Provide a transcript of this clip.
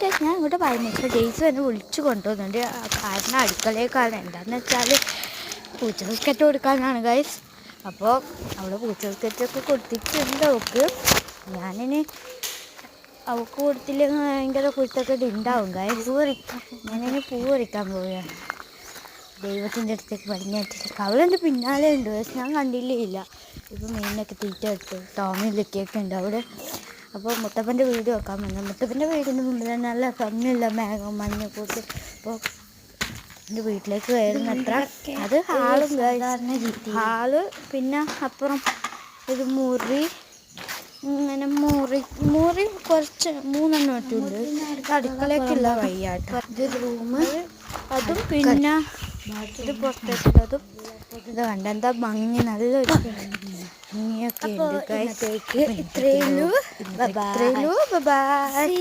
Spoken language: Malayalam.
ഗൈസ് ഞാൻ ഇങ്ങോട്ട് പറയുന്നത് വെച്ചാൽ ഡേയ്സ് എന്നെ വിളിച്ചു കൊണ്ടുപോകുന്നുണ്ട്. കാരണം അടുക്കളയേക്കാണ്. എന്താണെന്ന് വെച്ചാൽ പൂച്ച ബിസ്ക്കറ്റ് കൊടുക്കാനാണ് ഗൈസ്. അപ്പോൾ അവൾ പൂച്ച ബിസ്ക്കറ്റൊക്കെ കൊടുത്തിട്ടുണ്ട് അവൾക്ക്. ഞാനിനി അവൾക്ക് കൊടുത്തില്ലെങ്കിൽ ഭയങ്കര കുരുത്തൊക്കെ ഉണ്ടാവും ഗൈസ്. ഞാനിനി പൂ പറിക്കാൻ പോവുകയാണ്. ദൈവത്തിൻ്റെ അടുത്തേക്ക് പടിഞ്ഞാറ്റിട്ട് അവളെൻ്റെ പിന്നാലെ ഉണ്ട് ഗൈസ്. ഞാൻ കണ്ടില്ലേ ഇല്ല. ഇപ്പോൾ മീനിനൊക്കെ തീറ്റ എടുത്തു. ടോമി ലിക്കൊക്കെ ഉണ്ട് അവിടെ. അപ്പോൾ മുത്തപ്പൻ്റെ വീട് വെക്കാൻ വന്നു. മുത്തപ്പൻ്റെ വീടിന് മുമ്പിൽ നല്ല ഭംഗിയുള്ള മേഘം മഞ്ഞക്കൂട്ട്. അപ്പോൾ എൻ്റെ വീട്ടിലേക്ക് കയറുന്ന അത്ര അത് ഹാളും ഹാള്, പിന്നെ അപ്പുറം ഒരു മുറി, ഇങ്ങനെ മുറി കുറച്ച് 3 ഇട്ടുണ്ട്. അടുക്കളയ്ക്കുള്ള വഴിയാട്ടോ. ഇത് റൂം, അതും പിന്നെ ഇത് പുറത്തേക്കുള്ളതും. ഇത് കണ്ട എന്താ ഭംഗി, നല്ലൊരു ഭംഗിയൊക്കെ ഉണ്ട്. ഇത്രയേ ഉള്ളൂ. ബൈ.